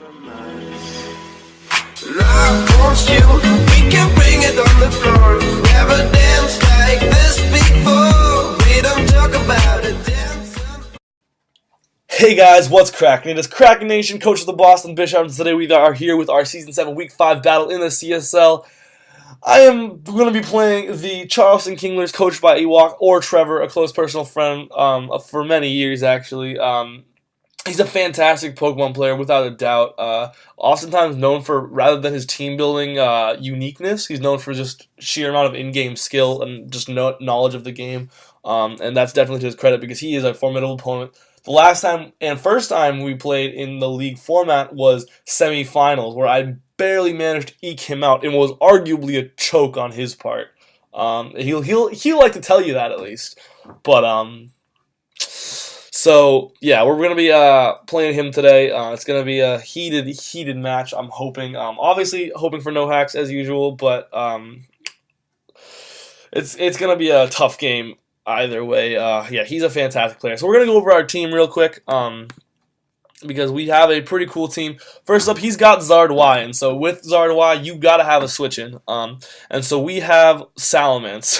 Love wants you, we can bring it on the floor. Never danced like this before. We don't talk about it. Hey guys, what's cracking? It is Kraken Nation, coach of the Boston Bisharps, and today we are here with our Season 7 Week 5 battle in the CSL. I am going to be playing the Charleston Kinglers, coached by Ewok or Trevor, a close personal friend for many years, actually. He's a fantastic Pokemon player, without a doubt. Oftentimes known for, rather than his team-building uniqueness, he's known for just sheer amount of in-game skill and just knowledge of the game. And that's definitely to his credit, because he is a formidable opponent. The last time and first time we played in the league format was semifinals, where I barely managed to eke him out, and was arguably a choke on his part. He'll like to tell you that, at least. But so yeah, we're gonna be playing him today. It's gonna be a heated match. I'm hoping. Obviously hoping for no hacks as usual, but it's gonna be a tough game either way. Yeah, he's a fantastic player. So we're gonna go over our team real quick. Because we have a pretty cool team. First up, he's got Zard Y, and so with Zard Y, you gotta have a switch in. And so we have Salamence.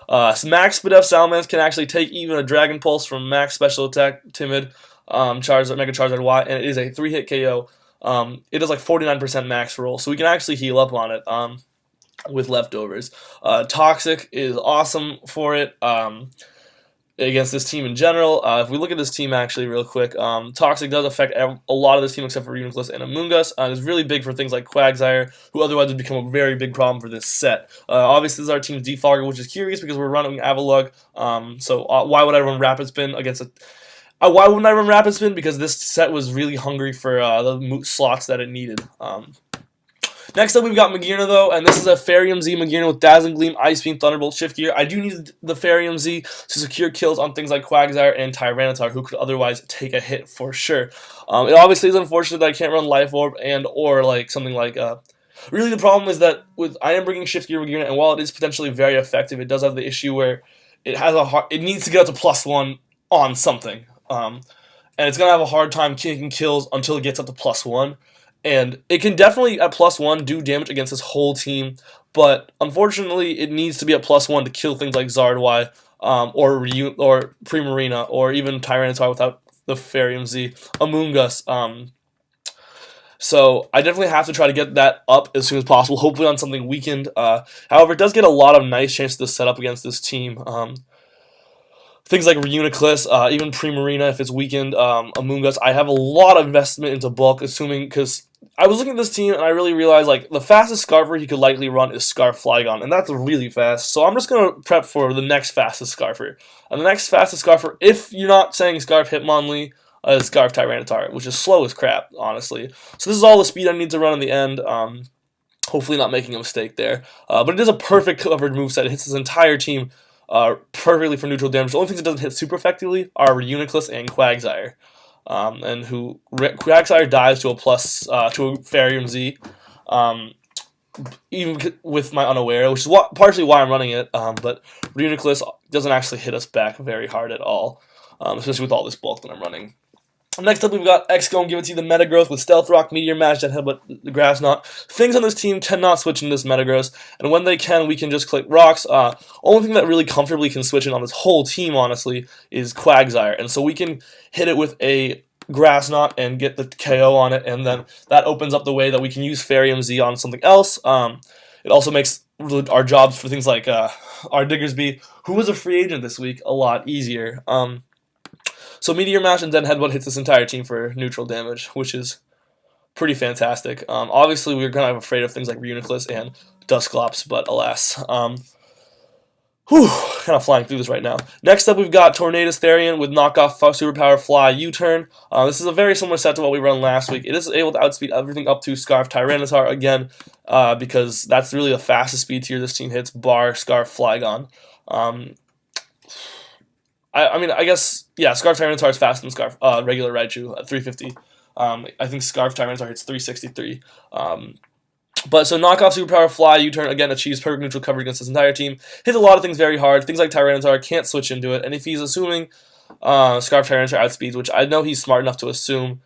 Max Speed-Up Salamence can actually take even a Dragon Pulse from Max Special Attack Timid Charizard, Mega Charizard Y, and it is a 3-hit KO. It does like 49% max roll, so we can actually heal up on it with leftovers. Toxic is awesome for it. Against this team in general. If we look at this team actually real quick, Toxic does affect a lot of this team except for Unicorn and Among Us. It's really big for things like Quagsire, who otherwise would become a very big problem for this set. Obviously, this is our team's Defogger, which is curious because we're running Avalugg. So why would I run Rapid Spin against a... why wouldn't I run Rapid Spin? Because this set was really hungry for the slots that it needed. Next up, we've got Magearna, though, and this is a Farium Z Magearna with Dazzling Gleam, Ice Beam, Thunderbolt, Shift Gear. I do need the Farium Z to secure kills on things like Quagsire and Tyranitar, who could otherwise take a hit for sure. It obviously is unfortunate that I can't run Life Orb and or like something like... Really, the problem is that I am bringing Shift Gear Magearna, and while it is potentially very effective, it does have the issue where it needs to get up to +1 on something. And it's going to have a hard time kicking kills until it gets up to +1. And it can definitely, at +1, do damage against this whole team, but unfortunately, it needs to be at +1 to kill things like Zard Y, or Primarina, or even Tyranitar without the Farium Z, Among Us. So I definitely have to try to get that up as soon as possible, hopefully on something weakened. However, it does get a lot of nice chances to set up against this team. Things like Reuniclus, even Primarina if it's weakened, Among Us. I have a lot of investment into bulk, assuming, because I was looking at this team and I really realized like the fastest Scarfer he could likely run is Scarf Flygon, and that's really fast. So I'm just going to prep for the next fastest Scarfer. And the next fastest Scarfer, if you're not saying Scarf Hitmonlee, is Scarf Tyranitar, which is slow as crap, honestly. So this is all the speed I need to run in the end. Hopefully not making a mistake there. But it is a perfect covered moveset. It hits his entire team perfectly for neutral damage. The only things it doesn't hit super effectively are Reuniclus and Quagsire. And Quagsire dies to a Farium Z, even with my unaware, which is partially why I'm running it. But Reuniclus doesn't actually hit us back very hard at all, especially with all this bulk that I'm running. Next up, we've got X-Go and Give It To You, the Metagross with Stealth Rock, Meteor Mash, Jet Headbutt, the Grass Knot. Things on this team cannot switch in this Metagross, and when they can, we can just click Rocks. Only thing that really comfortably can switch in on this whole team, honestly, is Quagsire, and so we can hit it with a Grass Knot and get the KO on it, and then that opens up the way that we can use Farium Z on something else. It also makes our jobs for things like our Diggersby, who was a free agent this week, a lot easier. So Meteor Mash and then Headbutt hits this entire team for neutral damage, which is pretty fantastic. Obviously, we were kind of afraid of things like Reuniclus and Dusclops, but alas. Kind of flying through this right now. Next up, we've got Tornadus Therian with Knockoff Superpower Fly U-Turn. This is a very similar set to what we run last week. It is able to outspeed everything up to Scarf Tyranitar again, because that's really the fastest speed tier this team hits, bar Scarf Flygon. I mean, I guess, yeah, Scarf Tyranitar is faster than Scarf regular Raichu at 350. I think Scarf Tyranitar hits 363. But so Knockoff Superpower Fly U-Turn, again, achieves perfect neutral coverage against his entire team. Hits a lot of things very hard. Things like Tyranitar can't switch into it. And if he's assuming Scarf Tyranitar outspeeds, which I know he's smart enough to assume,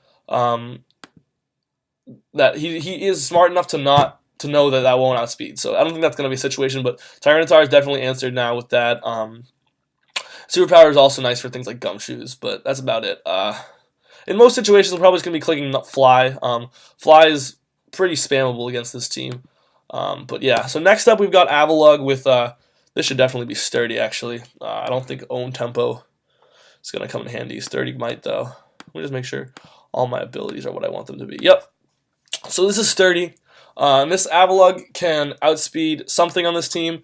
that he is smart enough to not to know that that won't outspeed. So I don't think that's to know that that won't outspeed. So I don't think that's going to be a situation. But Tyranitar is definitely answered now with that. Superpower is also nice for things like gumshoes, but that's about it. In most situations, I'm probably just going to be clicking Fly. Fly is pretty spammable against this team. But yeah, so next up we've got Avalugg with, this should definitely be Sturdy actually. I don't think Own Tempo is going to come in handy. Sturdy might though. Let me just make sure all my abilities are what I want them to be. Yep. So this is Sturdy. This Avalugg can outspeed something on this team.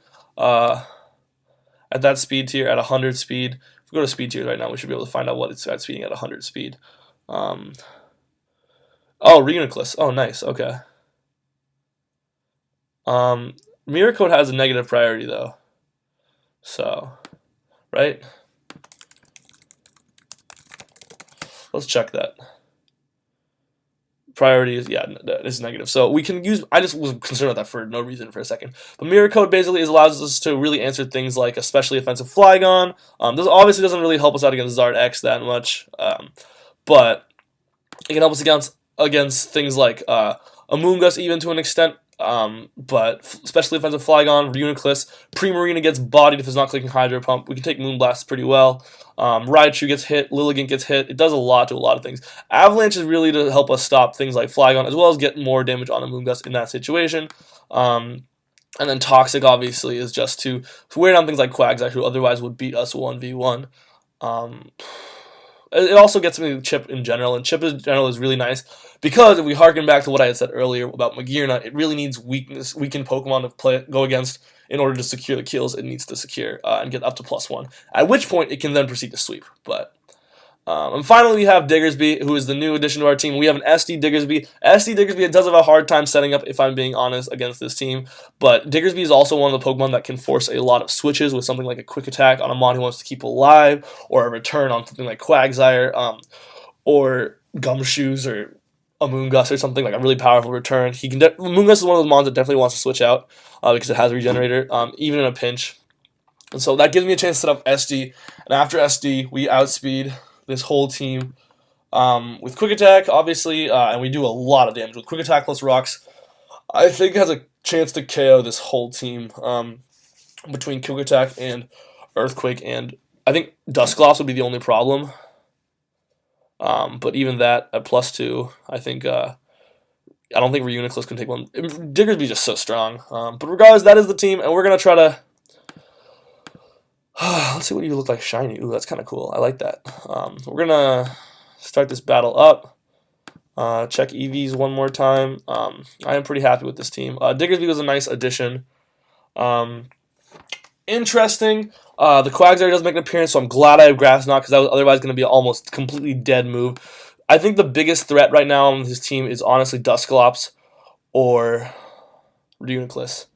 At that speed tier, at 100 speed. If we go to speed tiers right now, we should be able to find out what it's outspeeding at 100 speed. Oh, Reuniclus. Oh, nice. Okay. Mirror Coat has a negative priority, though. So, right? Let's check that. Priority is, yeah, is negative. So we can use, I just was concerned about that for no reason for a second. But Mirror Coat basically allows us to really answer things like especially offensive Flygon. This obviously doesn't really help us out against Zard X that much. But it can help us against things like Amoonguss even to an extent. But especially offensive Flygon, Reuniclus, Primarina gets bodied if it's not clicking Hydro Pump. We can take Moonblast pretty well. Raichu gets hit, Lilligant gets hit. It does a lot to a lot of things. Avalanche is really to help us stop things like Flygon, as well as get more damage on Amoonguss in that situation. And then Toxic, obviously, is just to wear down things like Quagsire, who otherwise would beat us 1v1. It also gets me Chip in general, and Chip in general is really nice because if we harken back to what I had said earlier about Magearna, it really needs weakened Pokemon to go against in order to secure the kills it needs to secure and get up to +1. At which point it can then proceed to sweep. But and finally we have Diggersby, who is the new addition to our team. We have an SD Diggersby. SD Diggersby does have a hard time setting up, if I'm being honest, against this team. But Diggersby is also one of the Pokemon that can force a lot of switches with something like a quick attack on a mon who wants to keep alive, or a return on something like Quagsire, or Gumshoes, or Amoonguss, or something like a really powerful return. Amoonguss is one of those mons that definitely wants to switch out because it has a regenerator, even in a pinch. And so that gives me a chance to set up SD. And after SD, we outspeed this whole team with Quick Attack, obviously, and we do a lot of damage with Quick Attack plus Rocks. I think has a chance to KO this whole team between Quick Attack and Earthquake, and I think Dusclops would be the only problem. But even that at +2, I think I don't think Reuniclus can take one. Diggersby just so strong. But regardless, that is the team, and we're gonna try to. Let's see what you look like shiny. Ooh, that's kind of cool. I like that. We're gonna start this battle up. Check EVs one more time. I am pretty happy with this team. Diggersby was a nice addition. Interesting. The Quagsire does make an appearance, so I'm glad I have Grass Knot because that was otherwise going to be an almost completely dead move. I think the biggest threat right now on his team is honestly Dusclops or Reuniclus.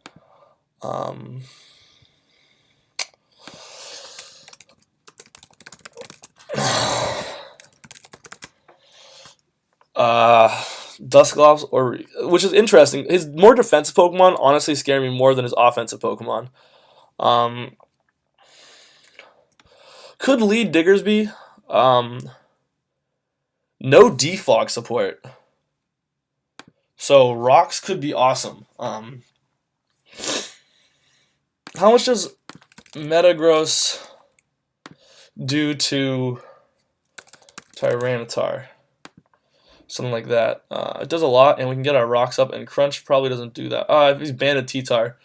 Dusclops, or which is interesting. His more defensive Pokemon honestly scare me more than his offensive Pokemon. Could lead Diggersby. No defog support. So Rocks could be awesome. How much does Metagross do to Tyranitar? Something like that. It does a lot, and we can get our Rocks up, and Crunch probably doesn't do that. If he's banded T-Tar,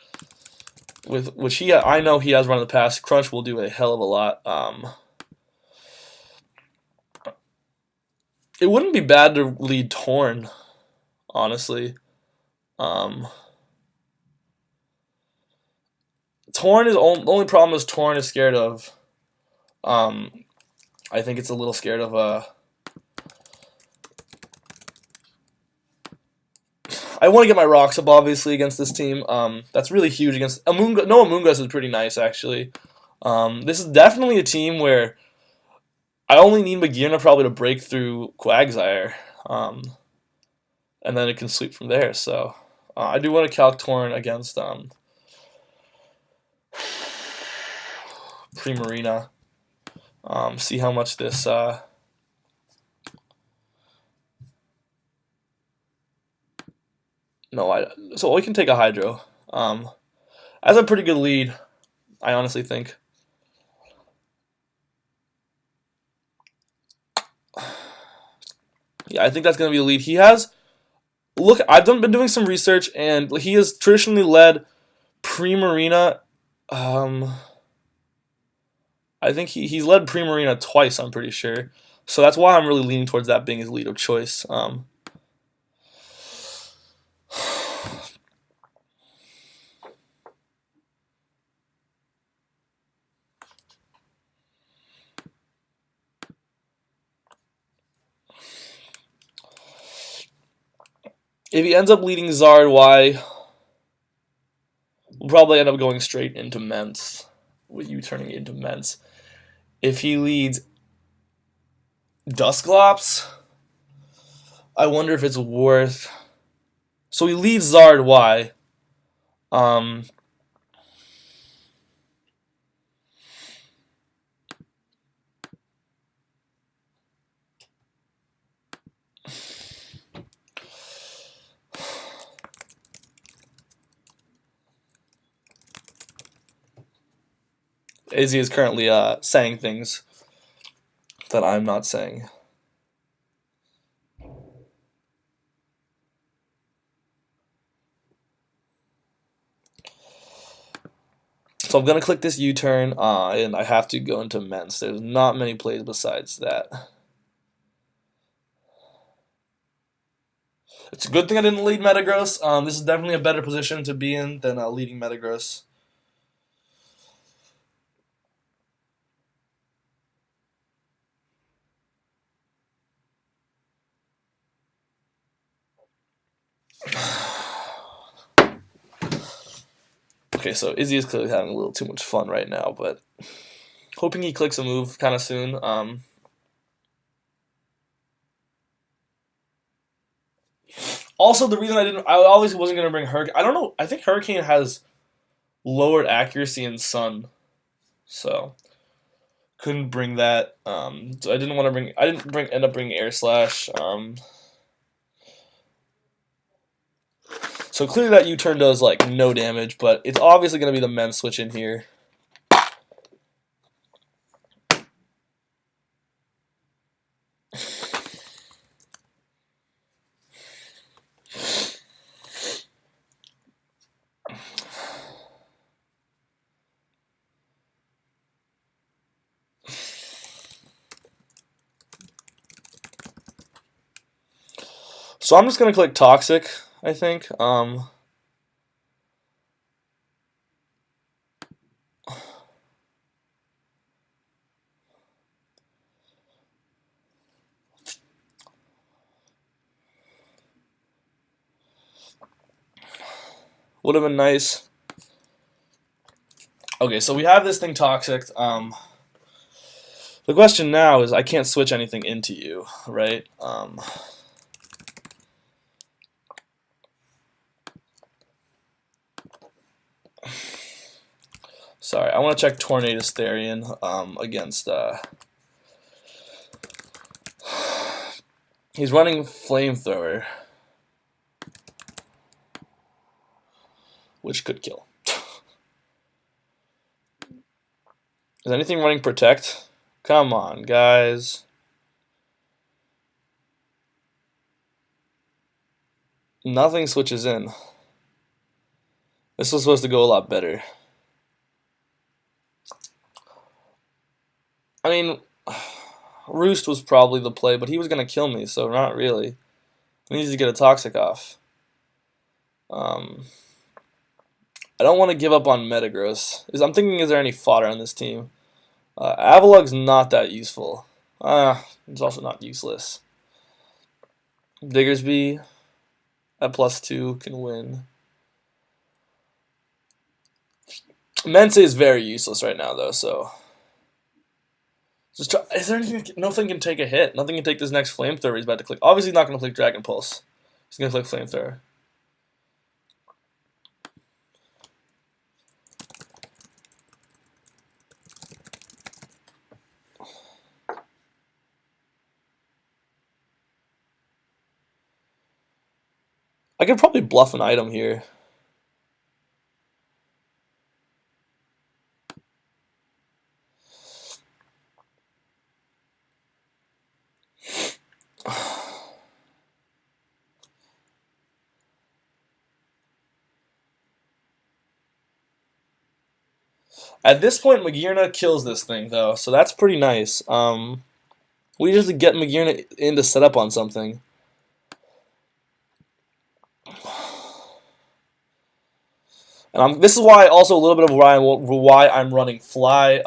with which I know he has run in the past, Crunch will do a hell of a lot. It wouldn't be bad to lead Torn, honestly. Torn is the only problem is Torn is scared of. I think it's a little scared of I want to get my Rocks up, obviously, against this team. That's really huge against Amoonguss. No, Amoonguss is pretty nice, actually. This is definitely a team where I only need Magearna probably to break through Quagsire, and then it can sweep from there. So I do want to calc Torn against Primarina. See how much this No, so we can take a hydro. That's a pretty good lead, I honestly think. Yeah, I think that's gonna be a lead. He has look. Been doing some research, and he has traditionally led pre-marina. I think he's led pre-marina twice. I'm pretty sure. So that's why I'm really leaning towards that being his lead of choice. If he ends up leading Zard Y, we'll probably end up going straight into Ments, with you turning into Ments. If he leads Dusclops, I wonder if it's worth. So he leads Zard Y. Izzy is currently saying things that I'm not saying. So I'm gonna click this U-turn, and I have to go into Ments. There's not many plays besides that. It's a good thing I didn't lead Metagross. This is definitely a better position to be in than leading Metagross. Okay, so Izzy is clearly having a little too much fun right now, but hoping he clicks a move kind of soon. Also, the reason I obviously wasn't gonna bring Hurricane. I don't know. I think Hurricane has lowered accuracy in Sun, so couldn't bring that. So I didn't want to bring. I didn't end up bringing Air Slash. So clearly that U-turn does like no damage, but it's obviously gonna be the men switch in here. So I'm just gonna click Toxic, I think. Would have been nice. Okay, so we have this thing Toxic. The question now is I can't switch anything into you, right? Sorry, I want to check Tornadus Therian against. He's running Flamethrower, which could kill. Is anything running Protect? Come on, guys. Nothing switches in. This was supposed to go a lot better. I mean, Roost was probably the play, but he was going to kill me, so not really. I need to get a Toxic off. I don't want to give up on Metagross. I'm thinking, is there any fodder on this team? Avalug's not that useful. It's also not useless. Diggersby at +2 can win. Mensa is very useless right now, though, so... Just try, is there anything? Nothing can take a hit. Nothing can take this next Flamethrower he's about to click. Obviously, he's not going to click Dragon Pulse. He's going to click Flamethrower. I could probably bluff an item here. At this point, Magirna kills this thing, though, so that's pretty nice. We just get Magirna in to set up on something. And this is why, also a little bit of why I'm running fly.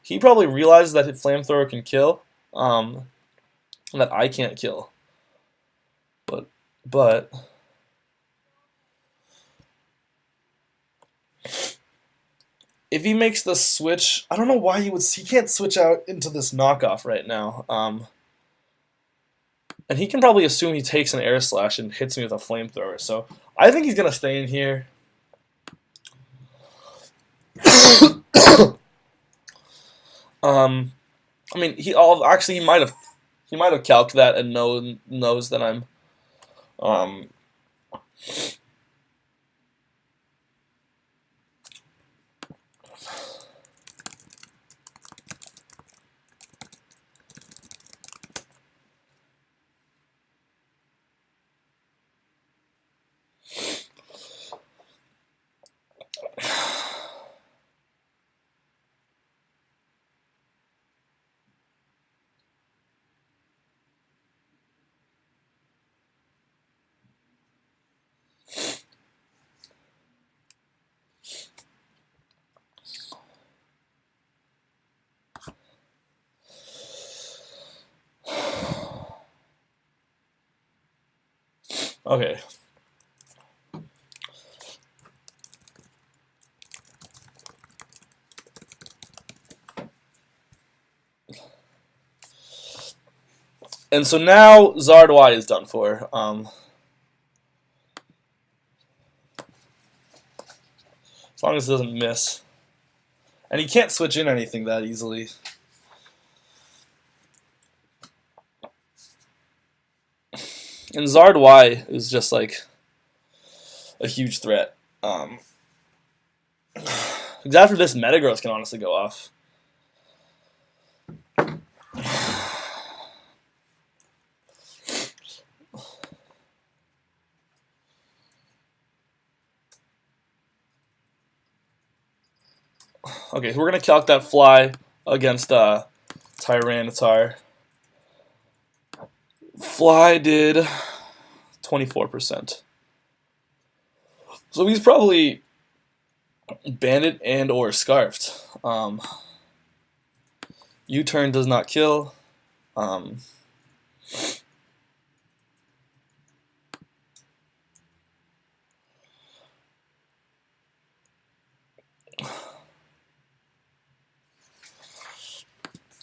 He probably realizes that his flamethrower can kill, and that I can't kill. But if he makes the switch, I don't know why he can't switch out into this knockoff right now. And he can probably assume he takes an air slash and hits me with a flamethrower. So I think he's gonna stay in here. I mean, he might have calced that and knows that I'm okay. And so now Zard Y is done for. As long as it doesn't miss. And he can't switch in anything that easily. And Zard Y is just like a huge threat. After this, Metagross can honestly go off. Okay, so we're going to calc that fly against Tyranitar. Fly did 24%. So he's probably Bandit and or Scarfed. U-turn does not kill.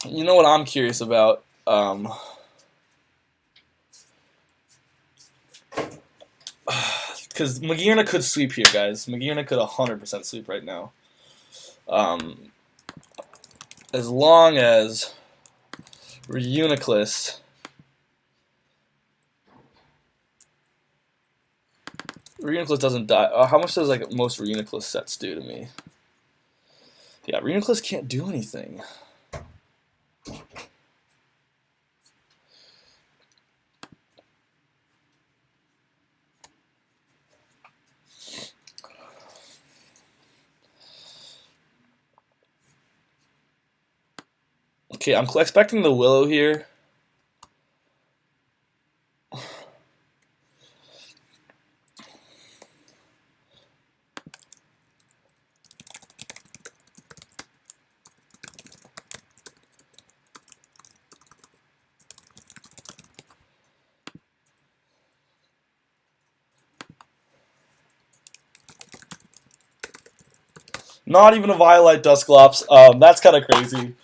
You know what I'm curious about? Because Magirna could sweep here, guys. Magirna could 100% sweep right now. As long as Reuniclus doesn't die. How much does like most Reuniclus sets do to me? Yeah, Reuniclus can't do anything. Okay, I'm expecting the Willow here. Not even a Violet Dusclops. That's kind of crazy.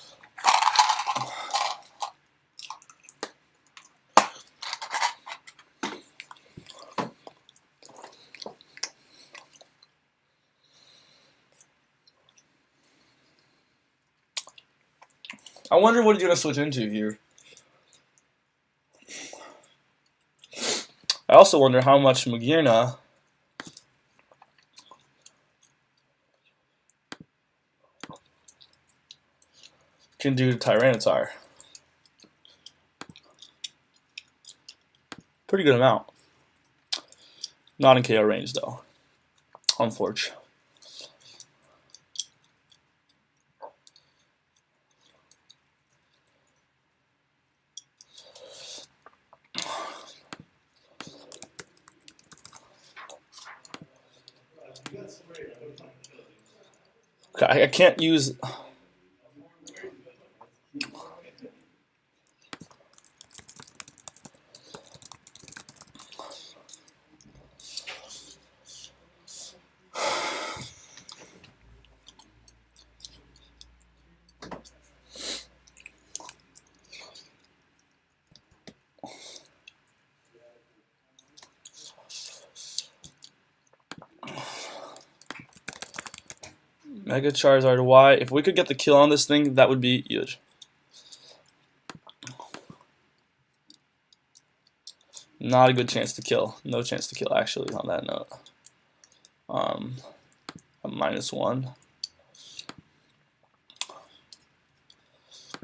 I wonder what he's gonna switch into here. I also wonder how much Magirna can do to Tyranitar. Pretty good amount. Not in KO range though, unfortunately. Okay, I can't use. Mega Charizard Y. If we could get the kill on this thing, that would be huge. Not a good chance to kill. No chance to kill, actually, on that note. A -1.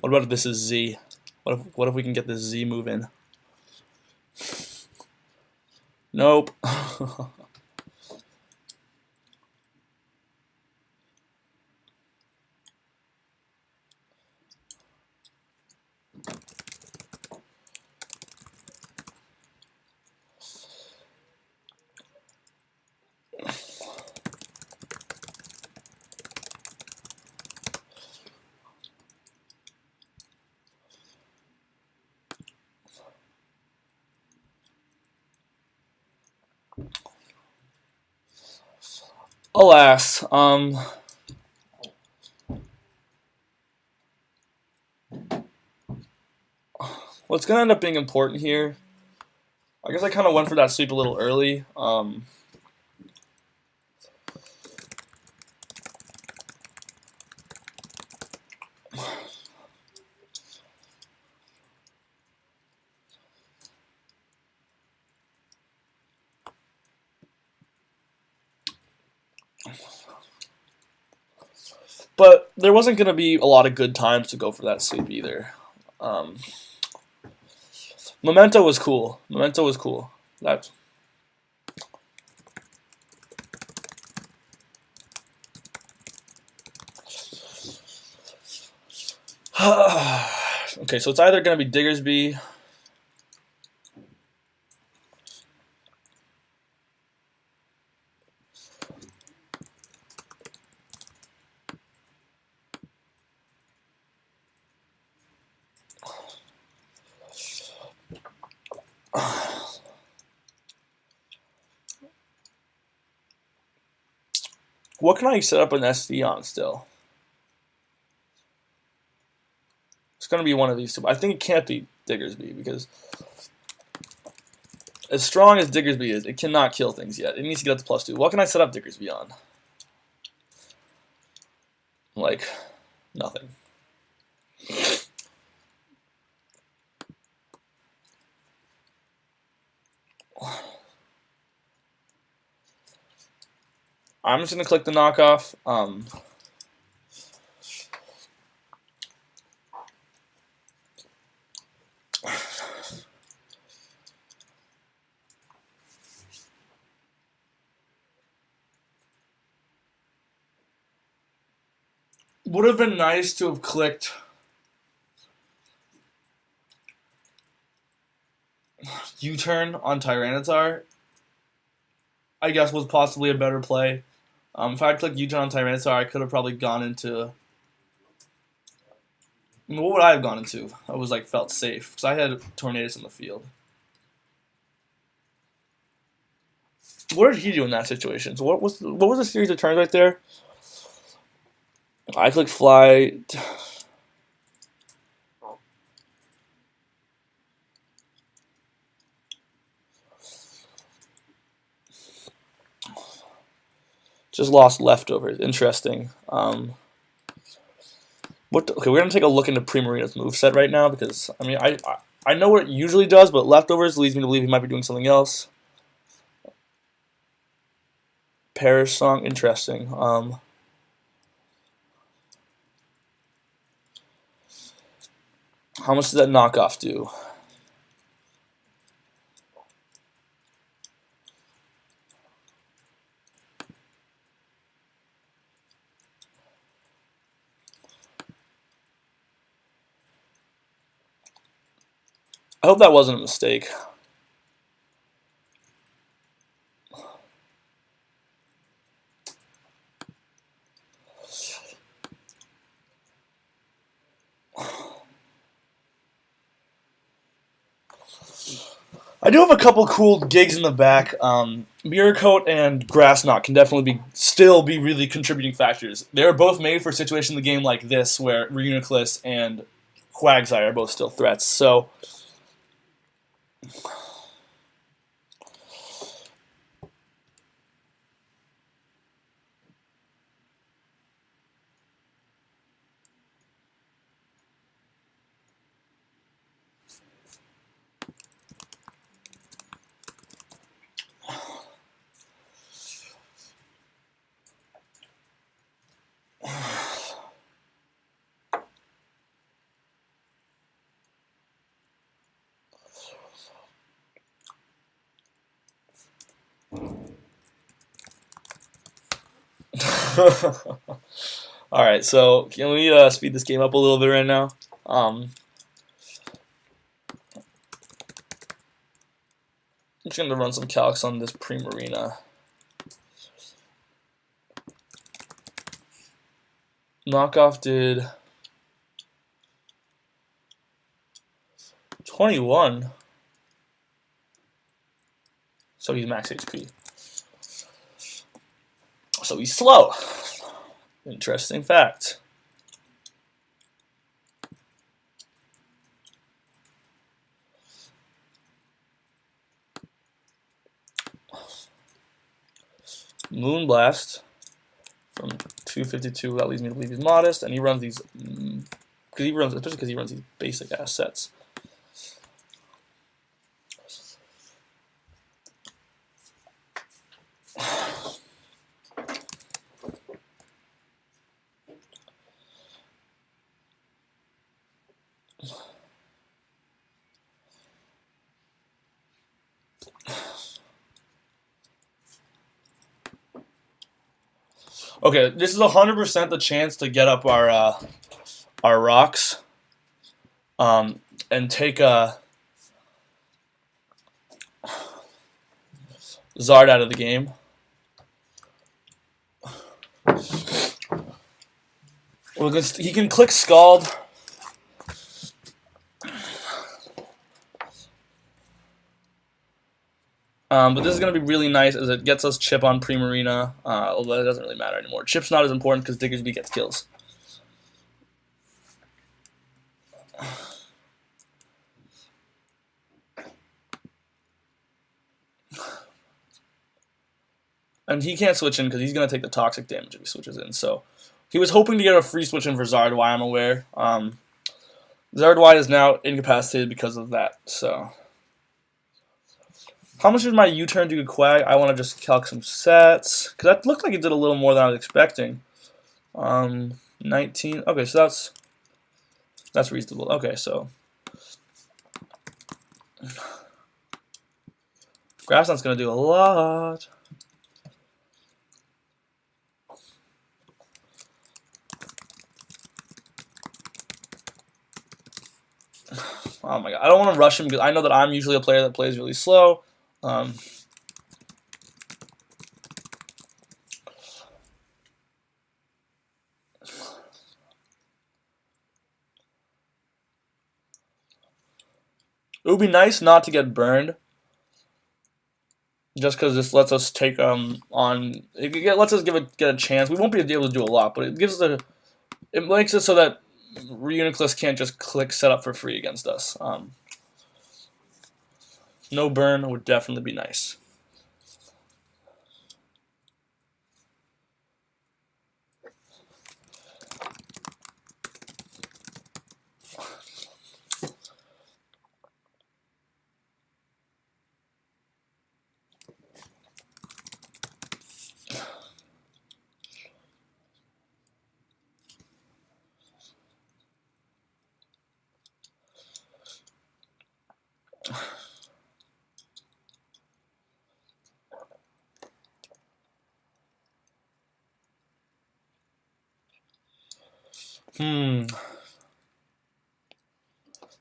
What about if this is Z? What if we can get this Z move in? Nope. Alas, what's gonna end up being important here? I guess I kind of went for that sweep a little early. But there wasn't going to be a lot of good times to go for that sweep either. Memento was cool. Memento was cool. That's okay, so it's either going to be Diggersby. What can I set up an SD on still? It's going to be one of these two. I think it can't be Diggersby because as strong as Diggersby is, it cannot kill things yet. It needs to get up to +2. What can I set up Diggersby on? Like, nothing. I'm just going to click the knockoff. Would have been nice to have clicked U-turn on Tyranitar. I guess was possibly a better play. If I had clicked U-turn on Tyranitar, I could have probably gone into. I mean, what would I have gone into? I was like felt safe because I had Tornadus in the field. What did he do in that situation? So what was the series of turns right there? I click fly. Just lost leftovers. Interesting. Okay, we're gonna take a look into Primarina's moveset right now because I mean I know what it usually does, but leftovers leads me to believe he might be doing something else. Parish song, interesting. How much does that knockoff do? I hope that wasn't a mistake. I do have a couple cool gigs in the back. Mirror Coat and Grass Knot can definitely still be really contributing factors. They're both made for situations in the game like this where Reuniclus and Quagsire are both still threats. So Alright, so can we speed this game up a little bit right now? I'm just going to run some calcs on this Primarina. Knockoff did 21. So he's max HP. So he's slow. Interesting fact. Moonblast from 252. That leads me to believe he's modest, and he runs these especially because he runs these basic ass sets. Okay, this is 100% the chance to get up our rocks, and take Zard out of the game. He can click Scald. But this is going to be really nice as it gets us Chip on Primarina, although it doesn't really matter anymore. Chip's not as important because Diggersby gets kills. And he can't switch in because he's going to take the toxic damage if he switches in. So he was hoping to get a free switch in for Zardwai, I'm aware. Zardwai is now incapacitated because of that. So how much did my U-turn do to Quag? I want to just calc some sets. Because that looked like it did a little more than I was expecting. 19. Okay, so that's reasonable. Okay, so Grassland's going to do a lot. Oh my god, I don't want to rush him because I know that I'm usually a player that plays really slow. It would be nice not to get burned, just because this lets us take on. Lets us get a chance. We won't be able to do a lot, but it makes it so that Reuniclus can't just click setup for free against us. No burn would definitely be nice.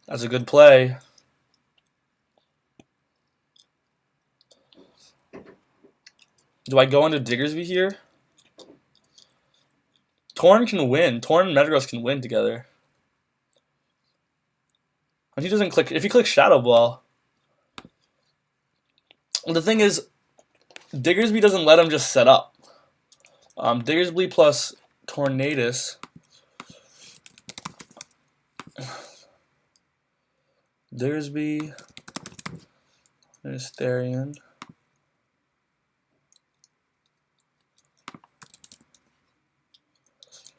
That's a good play. Do I go into Diggersby here? Torn can win. Torn and Metagross can win together. And he doesn't click. If he clicks Shadow Ball. The thing is, Diggersby doesn't let him just set up. Diggersby plus Tornadus. Diggersby. There's Therian.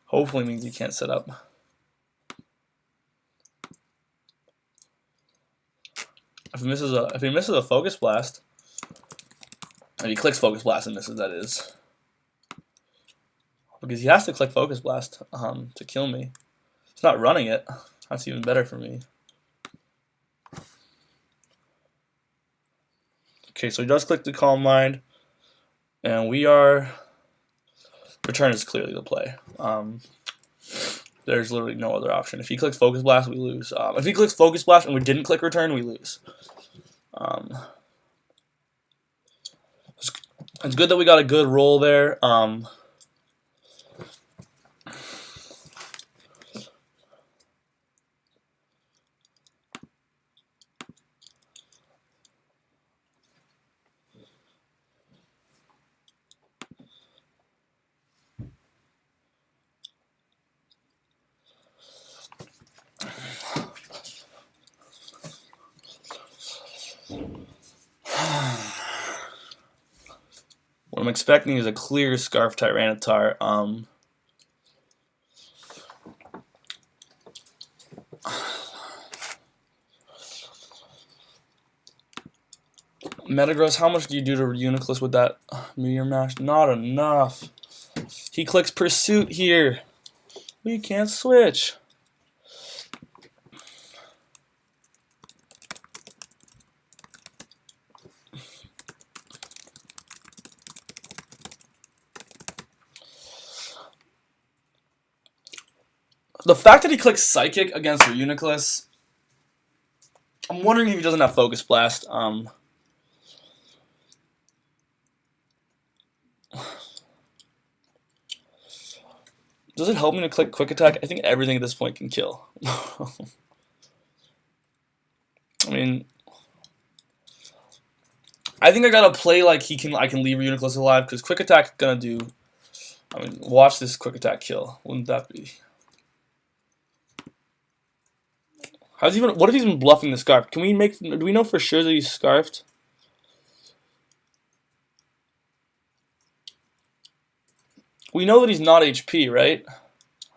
Hopefully means he can't set up. If he misses a Focus Blast, and he clicks Focus Blast and misses, that is. Because he has to click Focus Blast to kill me. He's not running it. That's even better for me. Okay, so he does click the Calm Mind, and we are. Return is clearly the play. There's literally no other option. If he clicks Focus Blast, we lose. If he clicks Focus Blast and we didn't click Return, we lose. It's good that we got a good roll there. What I'm expecting is a clear Scarf Tyranitar. Metagross, how much do you do to Uniclus with that Meteor Mash? Not enough. He clicks Pursuit here. We can't switch. The fact that he clicks Psychic against Uniclus, I'm wondering if he doesn't have Focus Blast. Does it help me to click Quick Attack? I think everything at this point can kill. I mean, I think I gotta play like I can leave Uniclus alive because Quick Attack gonna do. I mean, watch this Quick Attack kill. Wouldn't that be? What if he's been bluffing the Scarf? Do we know for sure that he's Scarfed? We know that he's not HP, right?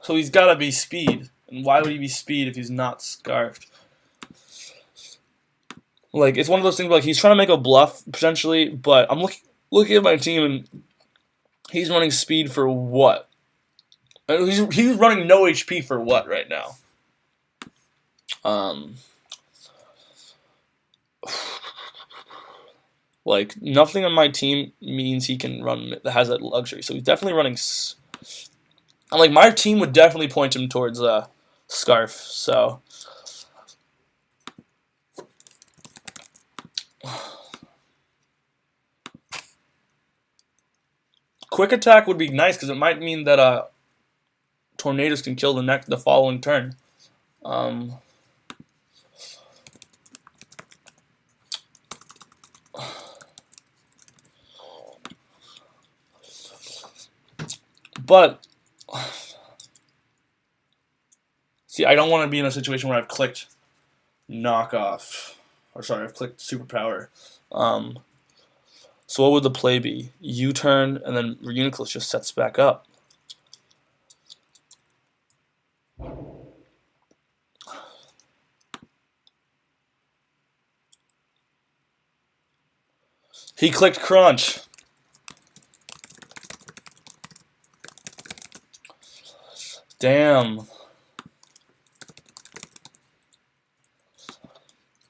So he's gotta be Speed. And why would he be Speed if he's not Scarfed? Like, it's one of those things where, like, he's trying to make a bluff, potentially, but I'm looking at my team and he's running Speed for what? He's running no HP for what right now? Like, nothing on my team means he can run that has that luxury. So he's definitely running. And like my team would definitely point him towards Scarf. So Quick Attack would be nice because it might mean that Tornadoes can kill the following turn. But see, I don't want to be in a situation where I've clicked knockoff, or sorry, I've clicked superpower. So what would the play be? U-turn, and then Uniclus just sets back up. He clicked Crunch. Damn.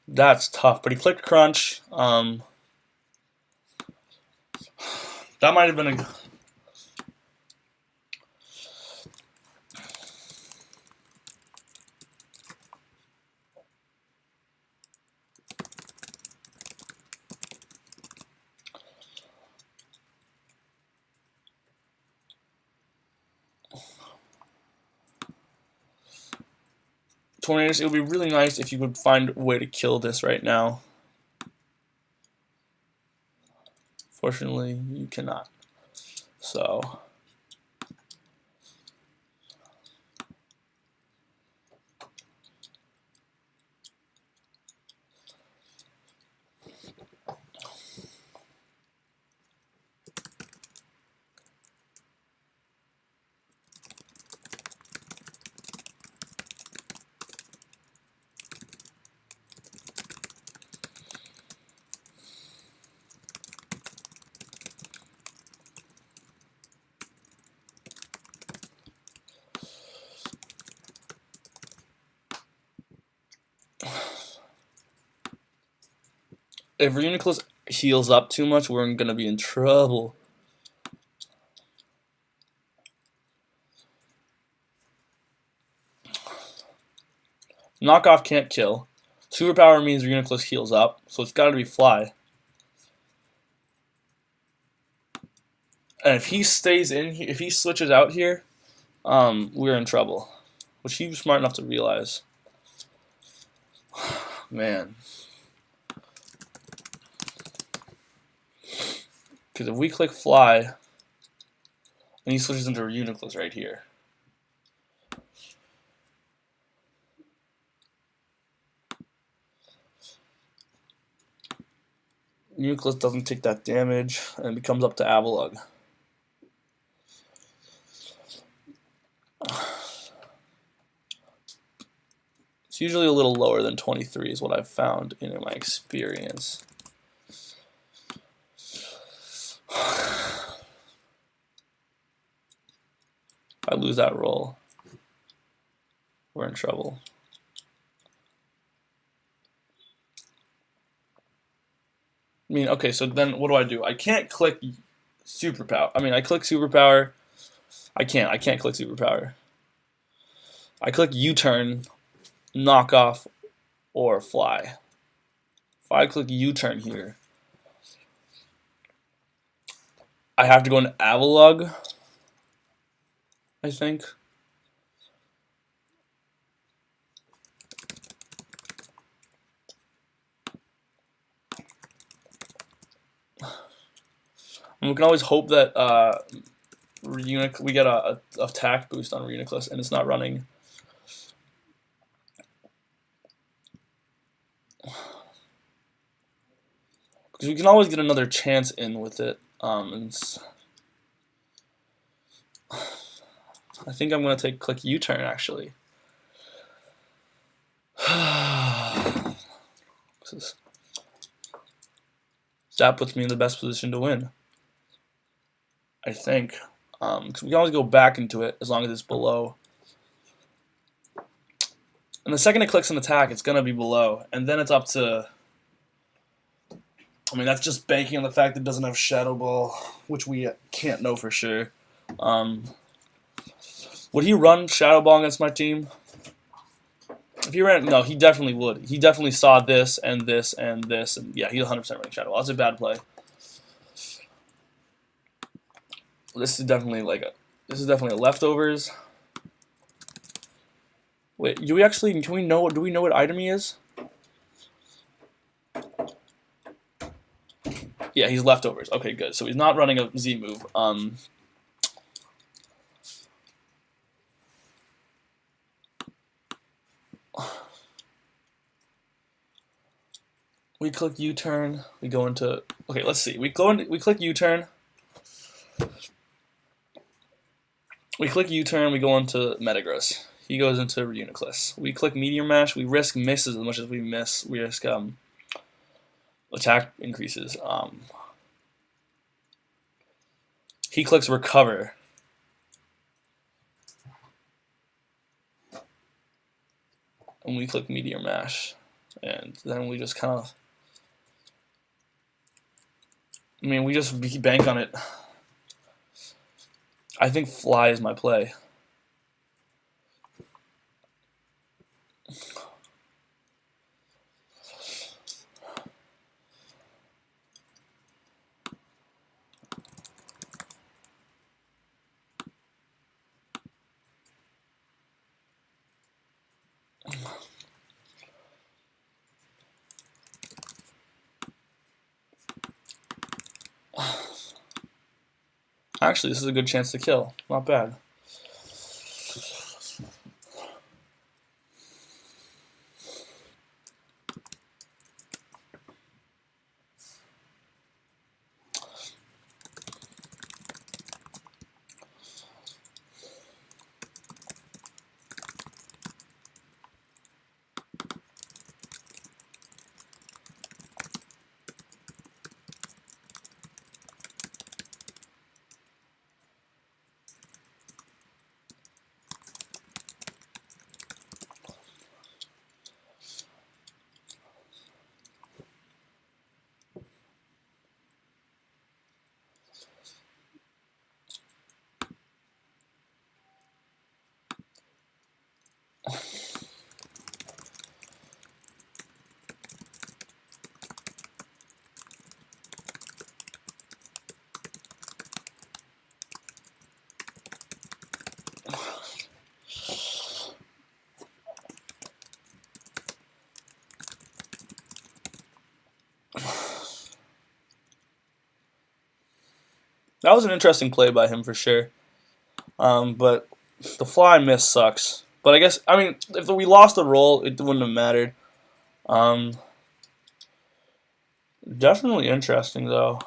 That's tough, but he clicked Crunch. That might have been a... Tornadoes, it would be really nice if you could find a way to kill this right now. Fortunately, you cannot. So if Reuniclus heals up too much, we're gonna be in trouble. Knockoff can't kill. Superpower means Reuniclus heals up, so it's got to be Fly. And if he stays in here, if he switches out here, we're in trouble, which he was smart enough to realize. Man. Because if we click Fly, and he switches into Reuniclus right here. Reuniclus doesn't take that damage, and it becomes up to Avalugg. It's usually a little lower than 23 is what I've found in my experience. If I lose that roll, we're in trouble. I mean, okay, so then what do? I can't click superpower. I mean, I click superpower. I can't click superpower. I click U-turn, knockoff, or Fly. If I click U-turn here, I have to go into Avalugg, I think. And we can always hope that we get a attack boost on Reuniclus, and it's not running. Because we can always get another chance in with it. I think I'm going to click U-turn, actually. That puts me in the best position to win, I think. Because we can always go back into it as long as it's below. And the second it clicks an attack, it's going to be below. And then it's up to... I mean, that's just banking on the fact that it doesn't have Shadow Ball, which we can't know for sure. Would he run Shadow Ball against my team? If he ran... No, he definitely would. He definitely saw this and this and this. And yeah, he's 100% running Shadow Ball. That's a bad play. This is definitely a leftovers. Wait, do we know what item he is? Yeah, he's leftovers. Okay, good. So he's not running a Z move. We click U-turn. We go into... Okay, let's see. We click U-turn. We click U-turn. We go into Metagross. He goes into Reuniclus. We click Meteor Mash. We risk misses as much as we miss. We risk attack increases. He clicks Recover. And we click Meteor Mash. And then we just kind of... I mean, we just bank on it. I think Fly is my play. Actually, this is a good chance to kill. Not bad. That was an interesting play by him for sure. But the fly miss sucks. But I guess, I mean, if we lost the roll, it wouldn't have mattered. Definitely interesting, though.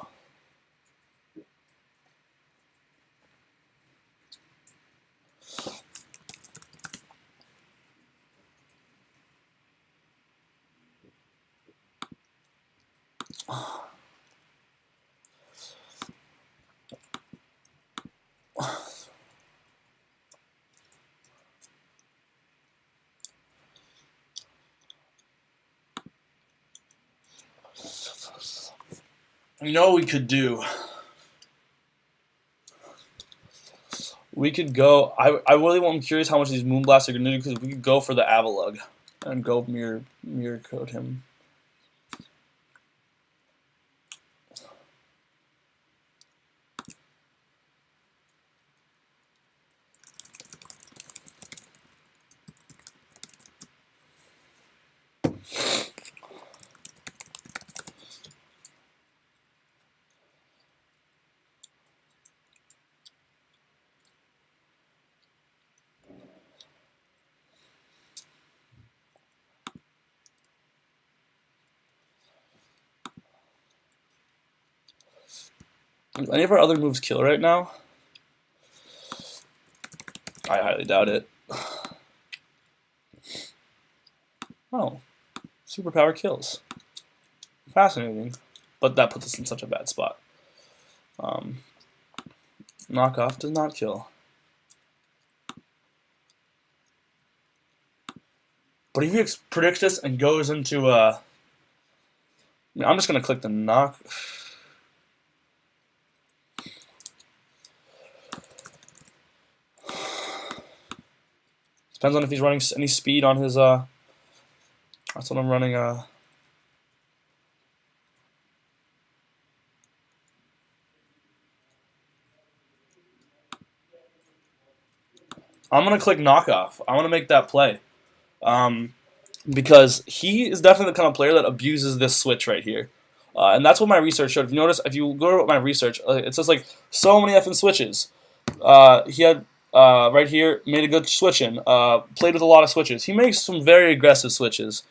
You know what we could do? We could go. I really am curious how much these Moonblasts are going to do, because we could go for the Avalug and go mirror code him. Does any of our other moves kill right now? I highly doubt it. Oh, superpower kills. Fascinating, but that puts us in such a bad spot. Knockoff does not kill. But if he predicts this and goes into I'm just gonna click the knock. Depends on if he's running any speed on his, that's what I'm running, I'm going to click knockoff. I want to make that play. Because he is definitely the kind of player that abuses this switch right here. And that's what my research showed. If you notice, if you go to my research, it says, like, so many effing switches. He had... right here, made a good switch in. Played with a lot of switches. He makes some very aggressive switches.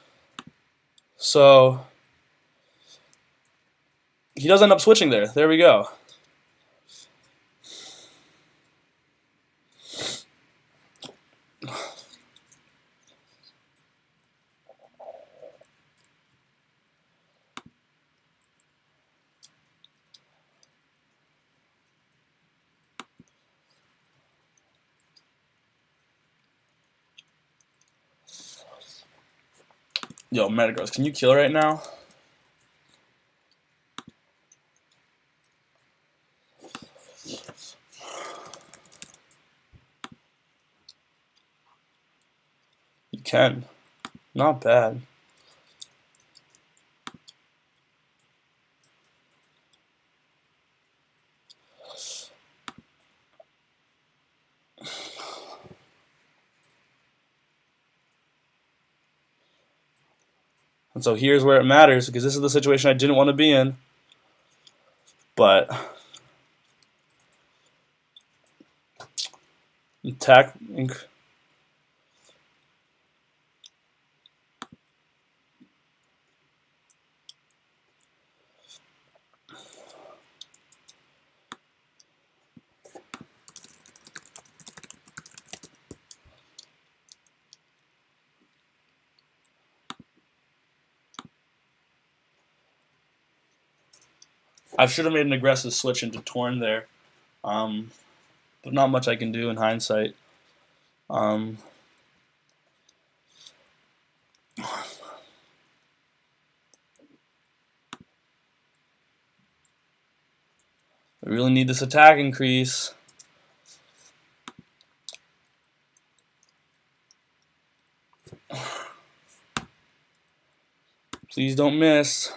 So, he does end up switching there. There we go. Yo, Metagross, can you kill right now? You can. Not bad. And so here's where it matters, because this is the situation I didn't want to be in. But Attack. I should have made an aggressive switch into Torn there, but not much I can do in hindsight. I really need this attack increase. Please don't miss.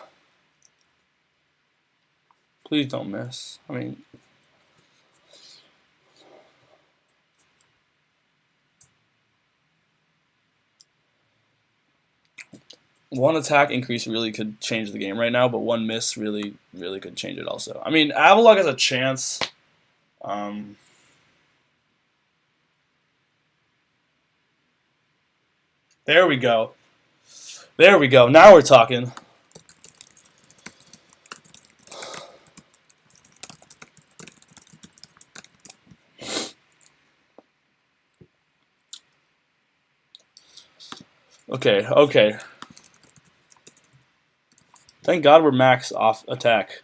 Please don't miss. I mean, one attack increase really could change the game right now, but one miss really could change it also. I mean, Avalok has a chance. There we go. There we go. Now we're talking. Okay, okay. Thank God we're max off attack.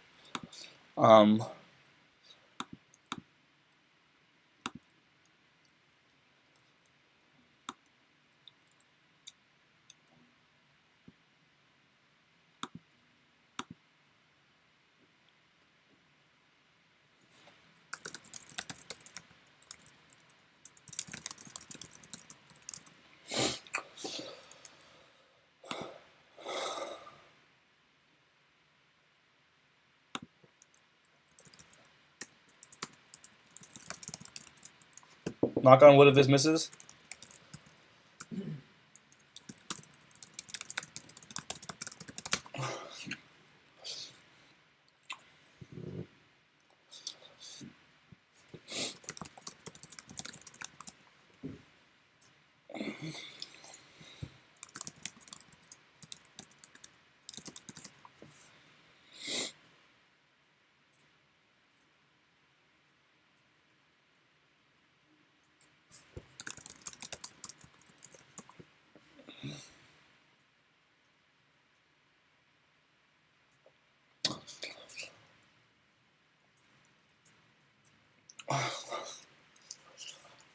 Knock on wood if this misses.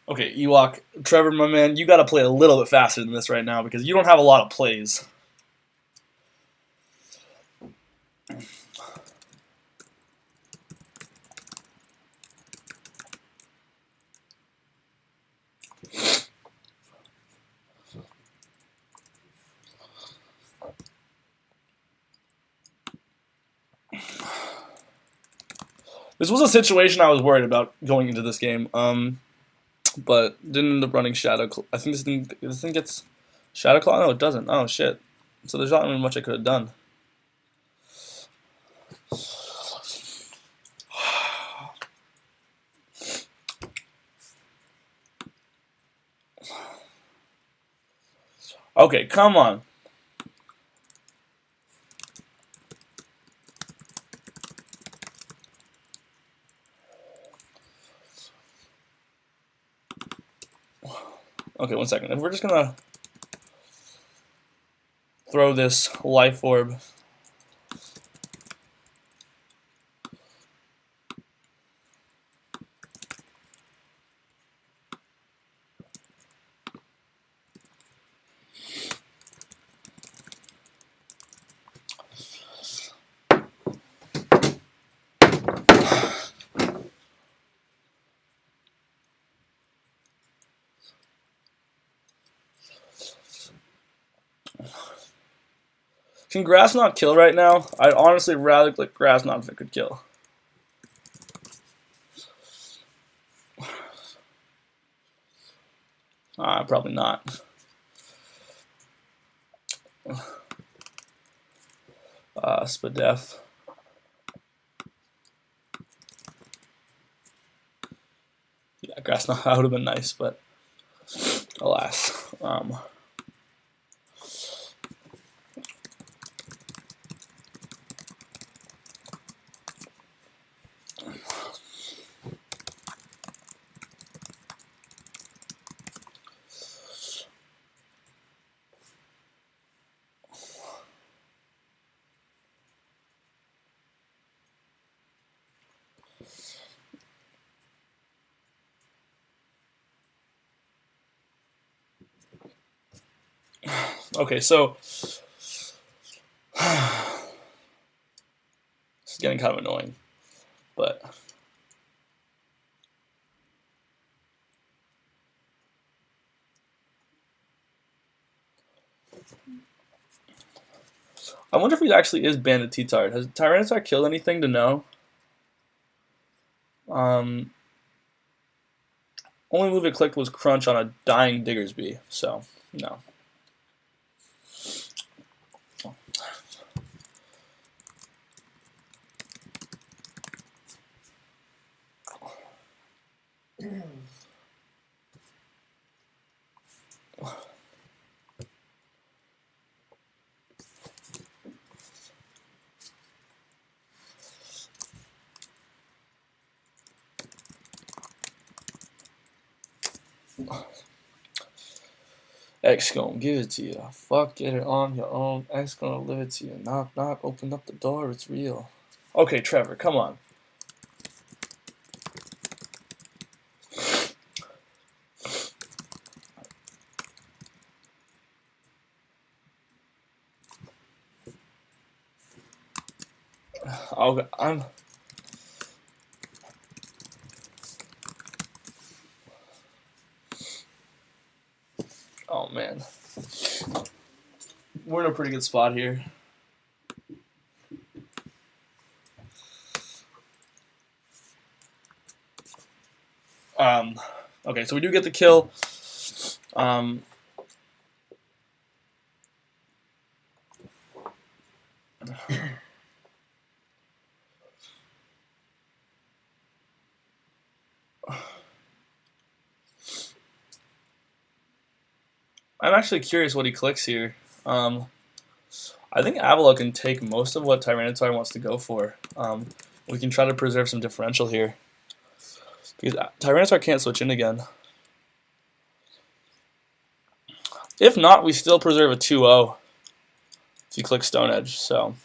Okay, Ewok, Trevor, my man, you got to play a little bit faster than this right now because you don't have a lot of plays. This was a situation I was worried about going into this game, but didn't end up running Shadow Claw. I think this thing gets Shadow Claw? No, it doesn't. Oh, shit. So there's not really much I could have done. Okay, come on. Okay, 1 second. If we're just gonna throw this life orb. Can grass not kill right now? I'd honestly rather click grass not if it could kill. Probably not. Spadef. Yeah, grass. That would have been nice, but alas. Okay, so this is getting kind of annoying, but I wonder if he actually is Bandit T-Tard. Has Tyranitar killed anything to know? Only move it clicked was Crunch on a dying Diggersby, so no. X gonna give it to you. Fuck, get it on your own. X gonna live it to you. Knock, knock, open up the door, it's real. Okay, Trevor, come on. I'm... Oh, man. We're in a pretty good spot here. Okay, so we do get the kill. I'm actually curious what he clicks here. I think Avila can take most of what Tyranitar wants to go for. We can try to preserve some differential here. Because Tyranitar can't switch in again. If not, we still preserve a 2-0 if you click Stone Edge. So,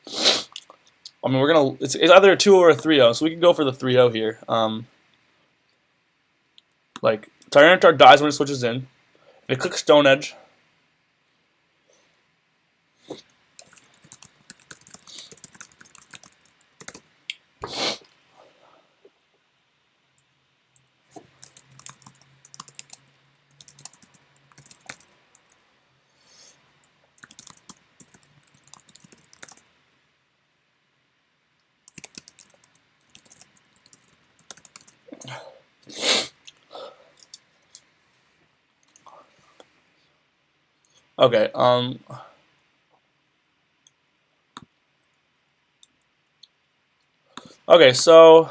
I mean, it's either a 2-0 or a 3-0, so we can go for the 3-0 here. Like, Tyranitar dies when it switches in. If it clicks Stone Edge, okay, okay, so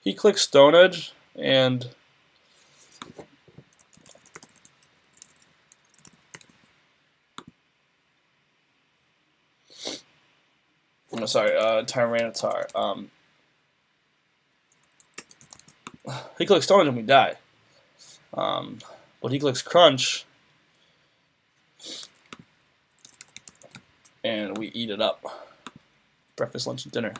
he clicks Stone Edge, and oh, sorry, Tyranitar. He clicks Stone Edge and we die. But he clicks Crunch, and we eat it up. Breakfast, lunch, and dinner.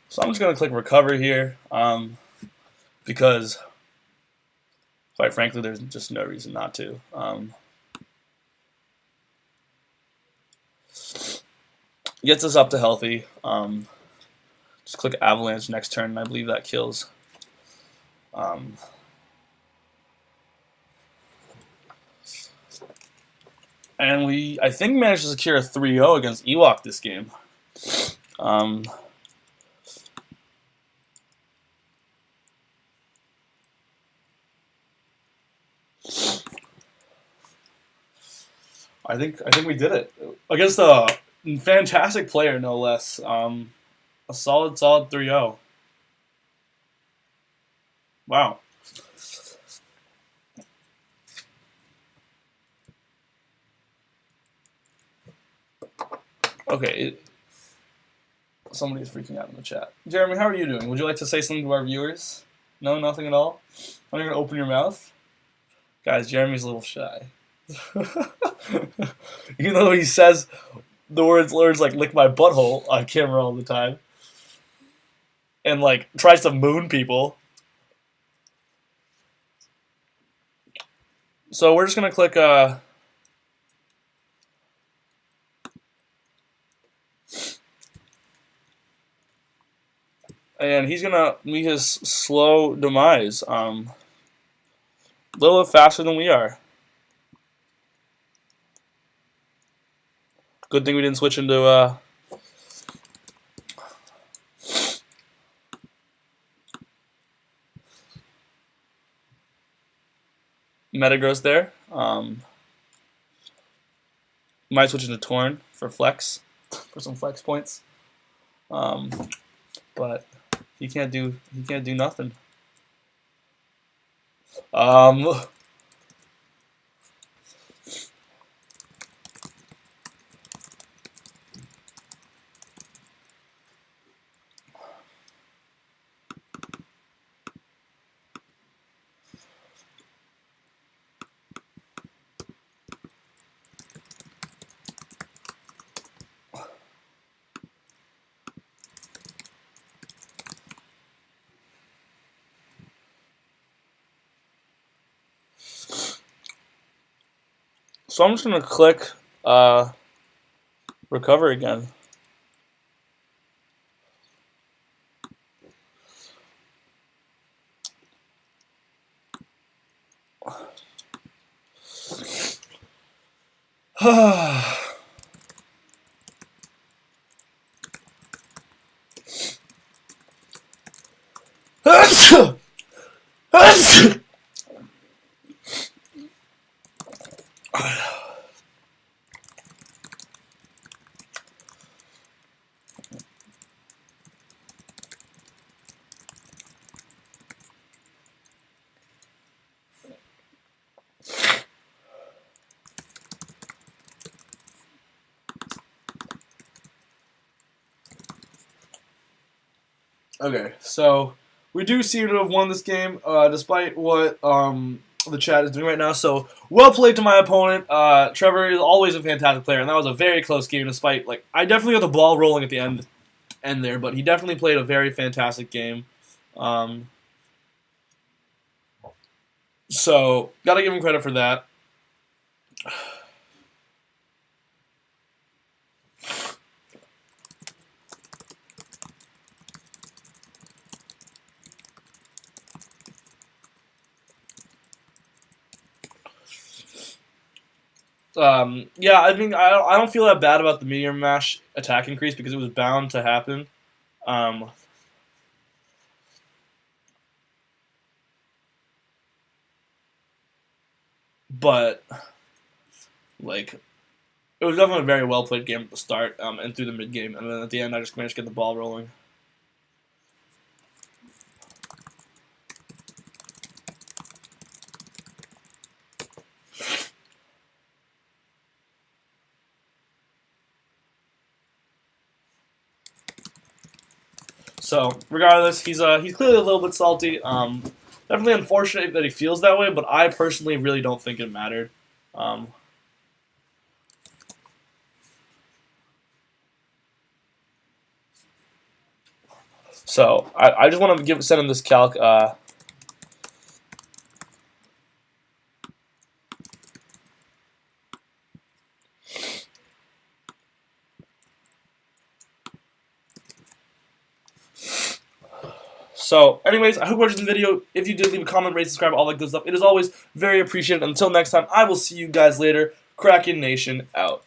So I'm just going to click Recover here, because, quite frankly, there's just no reason not to. Gets us up to healthy. Just click Avalanche next turn, and I believe that kills. And we, I think, managed to secure a 3-0 against Ewok this game. I think we did it against a fantastic player, no less. A solid 3-0. Wow. Okay. Somebody's freaking out in the chat. Jeremy, how are you doing? Would you like to say something to our viewers? No, nothing at all? Not even open your mouth? Guys, Jeremy's a little shy. Even though he says the words like lick my butthole on camera all the time. And like tries to moon people. So we're just gonna click and he's gonna meet his slow demise. A little bit faster than we are. Good thing we didn't switch into Metagross there. Might switch into Torn for flex, for some flex points. But he can't do nothing. So I'm just gonna click recover again. Okay, so we do seem to have won this game, despite what the chat is doing right now. So well played to my opponent. Trevor is always a fantastic player, and that was a very close game. Despite I definitely got the ball rolling at the end there, but he definitely played a very fantastic game. So gotta give him credit for that. Yeah, I think I don't feel that bad about the medium mash attack increase because it was bound to happen. But it was definitely a very well played game at the start and through the mid game, and then at the end I just managed to get the ball rolling. So regardless, he's clearly a little bit salty. Definitely unfortunate that he feels that way, but I personally really don't think it mattered. So I just want to send him this calc. So, anyways, I hope you watched the video. If you did, leave a comment, rate, subscribe, all that good stuff. It is always very appreciated. Until next time, I will see you guys later. Kraken Nation out.